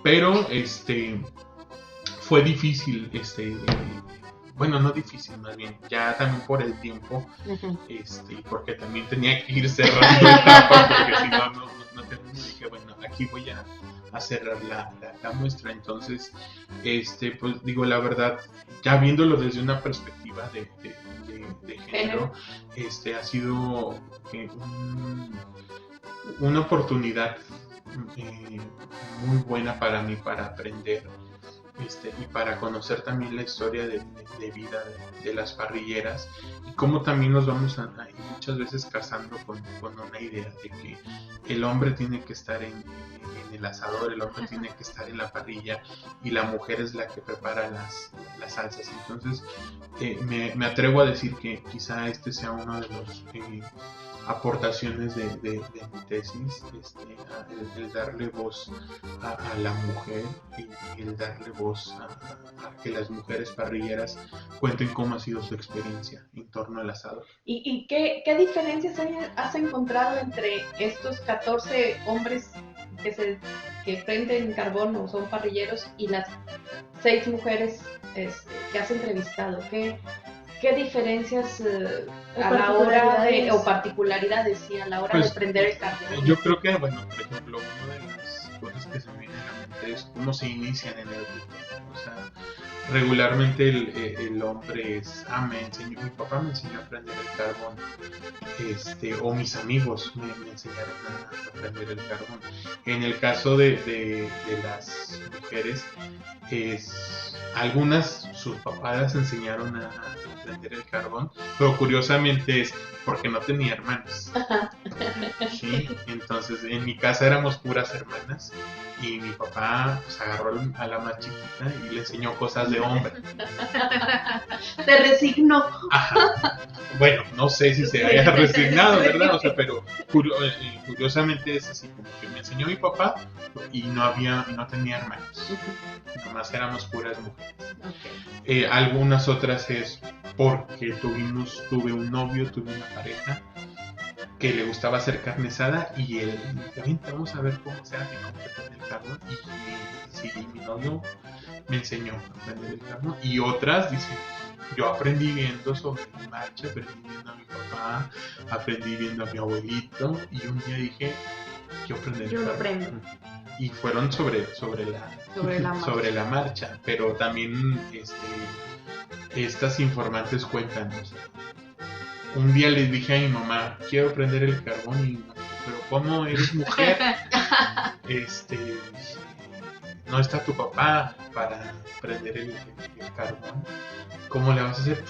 Pero fue difícil, bueno, no difícil, más bien, ya también por el tiempo, porque también tenía que ir cerrando etapas, porque si no termino, dije, bueno, aquí voy a cerrar la muestra. Entonces, pues digo, la verdad, ya viéndolo desde una perspectiva de género, ha sido una oportunidad muy buena para mí para aprender y para conocer también la historia de vida de las parrilleras, y cómo también nos vamos a ir muchas veces casando con una idea de que el hombre tiene que estar en el asador, el hombre tiene que estar en la parrilla y la mujer es la que prepara las salsas. Entonces me atrevo a decir que quizá sea uno de los aportaciones de mi tesis, el darle voz a la mujer y el darle voz a que las mujeres parrilleras cuenten cómo ha sido su experiencia en torno al asador. ¿Y qué diferencias has encontrado entre estos 14 hombres que prenden carbón o son parrilleros y las 6 mujeres que has entrevistado? ¿Qué diferencias a la hora de, o particularidades, sí, a la hora de prender el carbón? Yo creo que, bueno, por ejemplo, una de las cosas que se me viene a la mente es cómo se inician en el ritual. O sea, regularmente el hombre mi papá me enseñó a prender el carbón, o mis amigos me enseñaron a prender el carbón. En el caso de las mujeres, algunas, sus papás las enseñaron a prender el carbón, pero curiosamente es porque no tenía hermanos. Sí, entonces en mi casa éramos puras hermanas y mi papá pues agarró a la más chiquita y le enseñó cosas de hombre. Te resignó. Ajá. Bueno, no sé si se haya resignado, ¿verdad? O sea, pero curiosamente es así, como que me enseñó mi papá y no tenía hermanos. Nomás éramos puras mujeres. Okay. Algunas otras es porque tuve un novio, tuve una pareja que le gustaba hacer carne asada y él dice, vente, vamos a ver cómo se hace, cómo se prende el carbón. Y mi novio me enseñó a prender el carbón. Y otras dicen, yo aprendí viendo sobre la marcha, aprendí viendo a mi papá, aprendí viendo a mi abuelito, y un día dije, yo prender el carbón. Y fueron sobre la marcha, pero también estas informantes cuentan, o sea, un día les dije a mi mamá, quiero prender el carbón, y pero ¿cómo eres mujer? No está tu papá para prender el carbón, ¿cómo le vas a hacer?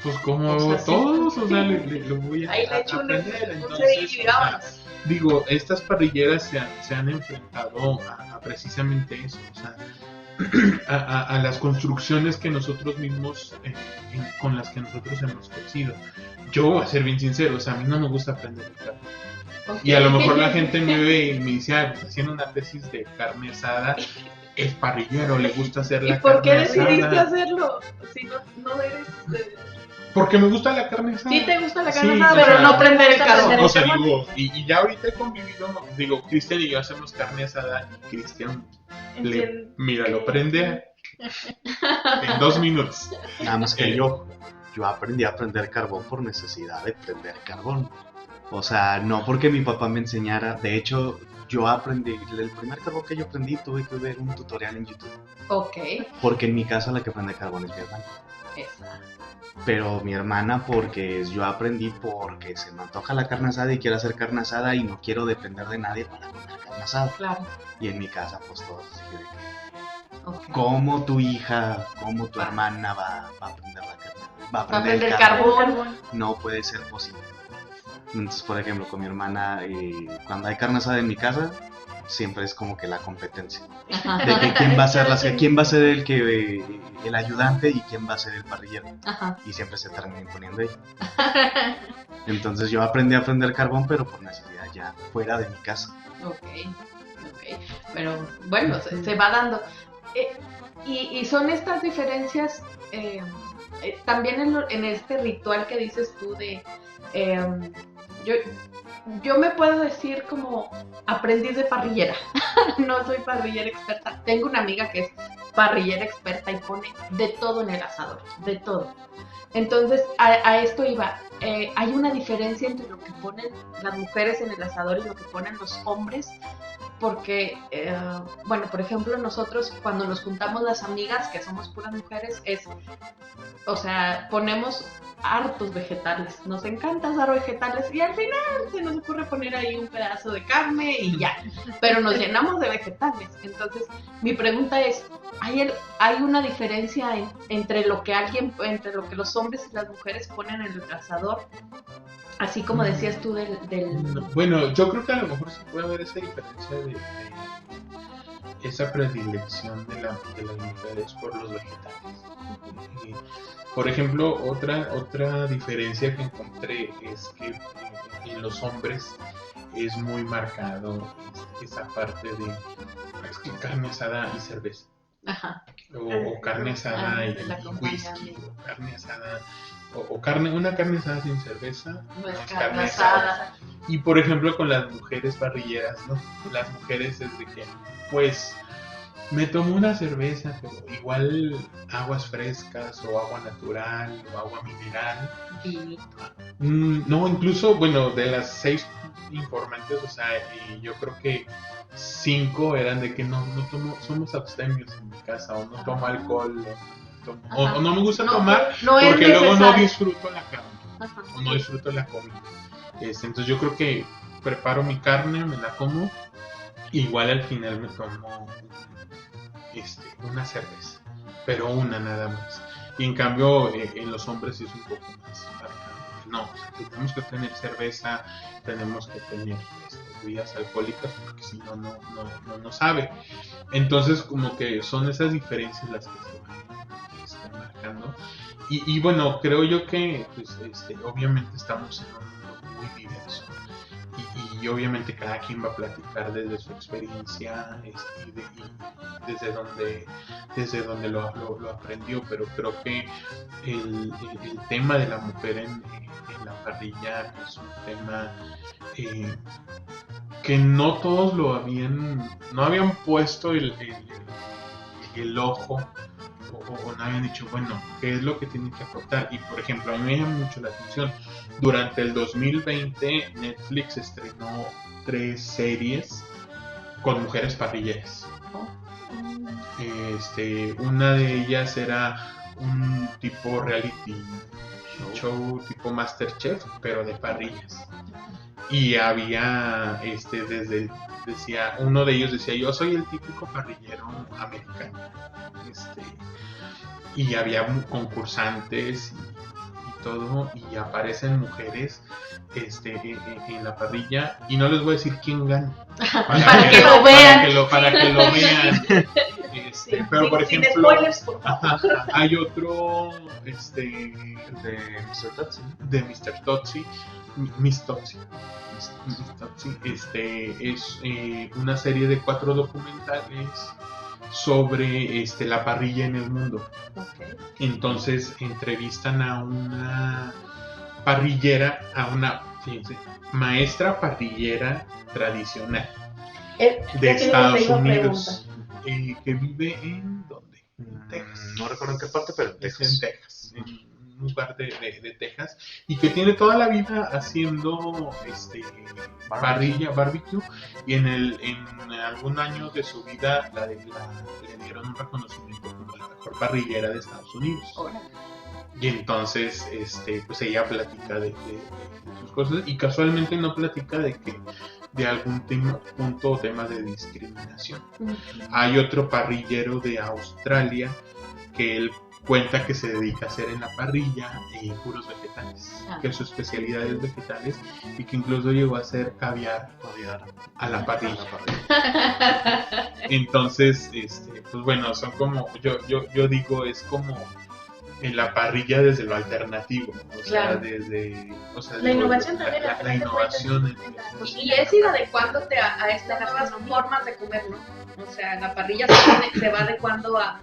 Pues como todos, o sea, le voy a aprender. Entonces, digo, estas parrilleras se han enfrentado a precisamente eso, o sea, a las construcciones que nosotros mismos, con las que nosotros hemos crecido. Yo voy a ser bien sincero, o sea, a mí no me gusta aprender el carbón. Okay. Y a lo mejor la gente me ve y me dice, pues haciendo una tesis de carne asada, es parrillero, le gusta hacer la carne asada. ¿Y por qué decidiste hacerlo? Si no eres... Porque me gusta la carne asada. Sí te gusta la carne asada, pero no prender el carbón. O sea, digo, y ya ahorita he convivido, digo, Cristian y yo hacemos carne asada y Cristian lo prende en 2 minutos. Nada más que yo aprendí a prender carbón por necesidad de prender carbón. O sea, no porque mi papá me enseñara. De hecho, yo aprendí, el primer carbón que yo aprendí tuve que ver un tutorial en YouTube. Ok. Porque en mi casa la que prende carbón es mi hermana. Esa. Pero mi hermana, porque yo aprendí porque se me antoja la carne asada y quiero hacer carne asada y no quiero depender de nadie para comer carne asada. Claro. Y en mi casa, pues todos así de que, okay. ¿Cómo tu hija, cómo tu hermana va a aprender la carne? Va a aprender el carbón. No puede ser posible. Entonces, por ejemplo, con mi hermana, cuando hay carne asada en mi casa, siempre es como que la competencia. Ajá. De que quién va a ser el ayudante y quién va a ser el parrillero. Ajá. Y siempre se termina imponiendo ella. Entonces yo aprendí a prender carbón, pero por necesidad ya fuera de mi casa. Ok. Pero bueno, se va dando. Y son estas diferencias también en este ritual que dices tú de... yo me puedo decir como aprendiz de parrillera. No soy parrillera experta. Tengo una amiga que es parrillera experta y pone de todo en el asador, de todo. Entonces, a esto iba. Hay una diferencia entre lo que ponen las mujeres en el asador y lo que ponen los hombres, porque, bueno, por ejemplo, nosotros cuando nos juntamos las amigas, que somos puras mujeres, o sea, ponemos hartos vegetales, nos encanta usar vegetales y al final se nos ocurre poner ahí un pedazo de carne y ya, pero nos llenamos de vegetales. Entonces, mi pregunta es, ¿hay una diferencia entre lo que los hombres y las mujeres ponen en el asador? Así como decías tú del... Bueno, yo creo que a lo mejor se puede ver esa diferencia de esa predilección de las mujeres por los vegetales. Por ejemplo, otra diferencia que encontré es que en los hombres es muy marcado esa parte de carne asada y cerveza. Ajá. O carne asada y whisky, o carne asada, una carne asada sin cerveza, no es carne asada. Y por ejemplo con las mujeres parrilleras, ¿no? Las mujeres es de que, pues, me tomo una cerveza, pero igual aguas frescas, o agua natural, o agua mineral. No, incluso, bueno, de las 6 informantes, o sea, yo creo que 5 eran de que no tomo, somos abstemios en mi casa, o no tomo alcohol, o no me gusta tomar porque luego no disfruto la carne, o no disfruto la comida. Entonces yo creo que preparo mi carne, me la como, igual al final me tomo una cerveza, pero una nada más. Y en cambio en los hombres es un poco más marcado. No, o sea, tenemos que tener cerveza, tenemos que tener bebidas alcohólicas, porque si no, no sabe. Entonces como que son esas diferencias las que se van marcando. Y bueno, creo yo que pues, obviamente estamos en un mundo muy diverso. Y obviamente cada quien va a platicar desde su experiencia y desde donde lo aprendió, pero creo que el tema de la mujer en la parrilla es un tema que no todos no habían puesto el ojo, o no habían dicho, bueno, ¿qué es lo que tiene que aportar? Y por ejemplo, a mí me llama mucho la atención, durante el 2020 Netflix estrenó 3 series con mujeres parrilleras. Una de ellas era un tipo reality show tipo Masterchef, pero de parrillas. Y había uno de ellos decía, yo soy el típico parrillero americano. Y había concursantes y todo, y aparecen mujeres en la parrilla, y no les voy a decir quién gana para que lo vean. Para que lo vean. Pero por ejemplo, sin spoilers, por favor. Hay otro de Mr. Totsi. Miss Totsi. Es una serie de 4 documentales sobre la parrilla en el mundo. Okay. Entonces entrevistan a una parrillera, fíjense, maestra parrillera tradicional de Estados Unidos, que vive en ¿dónde? En Texas. No recuerdo en qué parte, pero en Texas. En un lugar de Texas, y que tiene toda la vida haciendo parrilla, barbecue, y en algún año de su vida le dieron un reconocimiento como la mejor parrillera de Estados Unidos. Y entonces pues ella platica de sus cosas, y casualmente no platica de algún punto o tema de discriminación. Hay otro parrillero de Australia que él cuenta que se dedica a hacer en la parrilla puros vegetales, que su especialidad es vegetales, y que incluso llegó a hacer caviar a la parrilla. Entonces, pues bueno, son como, yo digo, es como en la parrilla desde lo alternativo, o sea, la innovación también, la innovación y es ir adecuándote a estas nuevas formas de comer, ¿no? O sea, la parrilla se va adecuando a,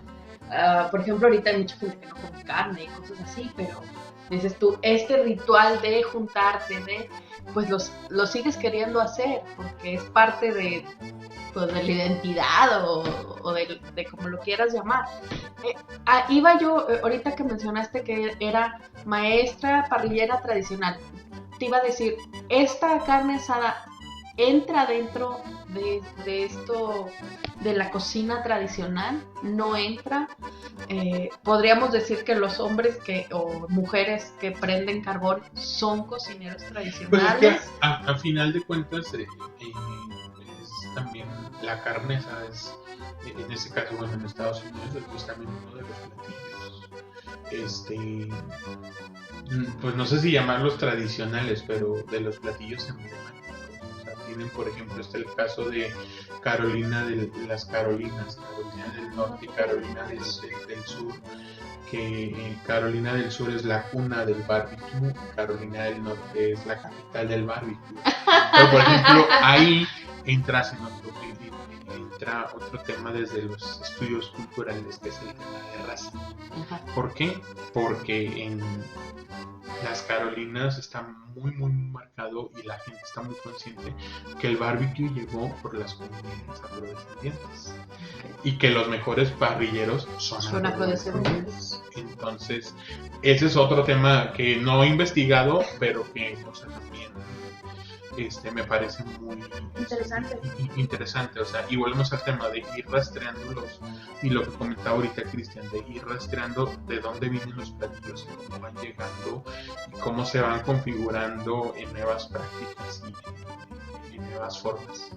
por ejemplo, ahorita hay mucha gente que no come carne y cosas así, pero dices tú, este ritual de juntarte, pues lo sigues queriendo hacer, porque es parte de la identidad o de como lo quieras llamar. Iba yo, ahorita que mencionaste que era maestra parrillera tradicional, te iba a decir, esta carne asada entra dentro de esto de la cocina tradicional, no entra. Podríamos decir que los hombres o mujeres que prenden carbón son cocineros tradicionales. Pues es que a final de cuentas es también la carne asada, en este caso, bueno, en Estados Unidos es también uno de los platillos, pues no sé si llamarlos tradicionales, pero de los platillos emblemáticos. O sea, tienen, por ejemplo, el caso de Carolina las Carolinas, Carolina del Norte y Carolina del Sur, que Carolina del Sur es la cuna del barbecue, Carolina del Norte es la capital del barbecue. Pero, por ejemplo, ahí entras en otro tema desde los estudios culturales, que es el tema de raza. ¿Por qué? Porque en las Carolinas está muy muy marcado y la gente está muy consciente que el barbecue llegó por las comunidades afrodescendientes y que los mejores parrilleros son afrodescendientes. Entonces, ese es otro tema que no he investigado, pero que, o sea, también me parece muy interesante, o sea, y volvemos al tema de ir rastreándolos, y lo que comentaba ahorita Cristian, de ir rastreando de dónde vienen los platillos y cómo van llegando y cómo se van configurando en nuevas prácticas y nuevas formas.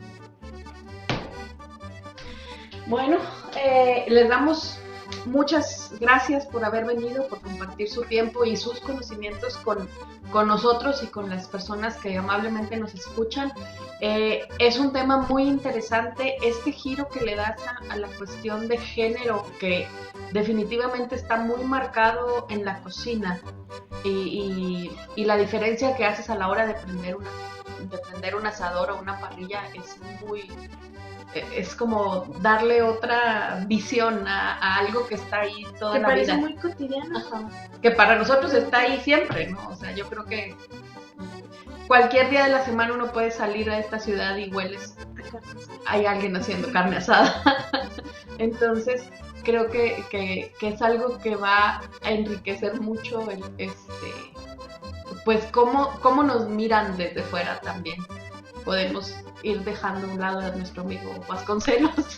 Bueno, les damos muchas gracias por haber venido, por compartir su tiempo y sus conocimientos con nosotros y con las personas que amablemente nos escuchan. Es un tema muy interesante, este giro que le das a la cuestión de género, que definitivamente está muy marcado en la cocina, y la diferencia que haces a la hora de prender un asador o una parrilla es como darle otra visión a algo que está ahí toda la vida. Que parece muy cotidiano. Ajá. Que para nosotros está ahí siempre, ¿no? O sea, yo creo que cualquier día de la semana uno puede salir a esta ciudad y hueles, hay alguien haciendo carne asada. Entonces, creo que es algo que va a enriquecer mucho pues cómo nos miran desde fuera también. Podemos ir dejando a un lado a nuestro amigo Vasconcelos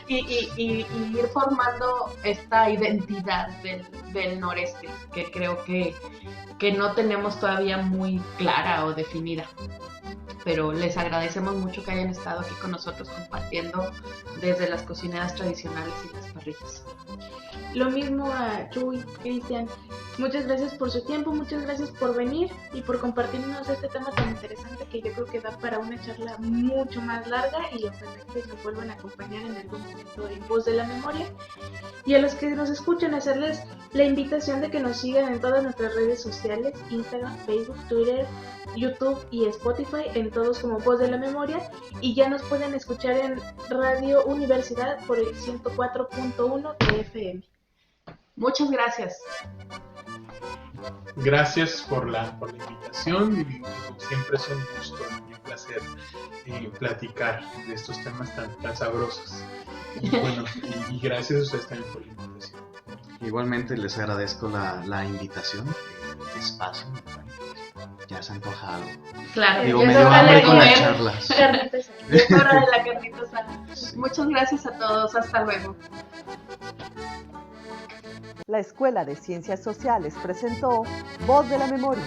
y ir formando esta identidad del noreste, que creo que no tenemos todavía muy clara o definida. Pero les agradecemos mucho que hayan estado aquí con nosotros compartiendo desde las cocineras tradicionales y las parrillas. Lo mismo a Chuy, Cristian. Muchas gracias por su tiempo, muchas gracias por venir y por compartirnos este tema tan interesante que yo creo que da para una charla mucho más larga, y ojalá que nos vuelvan a acompañar en algún momento en Voz de la Memoria. Y a los que nos escuchan, hacerles la invitación de que nos sigan en todas nuestras redes sociales, Instagram, Facebook, Twitter, YouTube y Spotify, en todos como Voz de la Memoria, y ya nos pueden escuchar en Radio Universidad por el 104.1 de FM. Muchas gracias. Gracias por la invitación, y como siempre es un gusto y un placer platicar de estos temas tan sabrosos. Y bueno, y gracias a ustedes también por la invitación. Igualmente les agradezco la invitación, el espacio. Ya se ha antojado. Claro, digo, me dio hambre con las charlas. Es hora de la carnita asada. Sí. Muchas gracias a todos, hasta luego. La Escuela de Ciencias Sociales presentó Voz de la Memoria.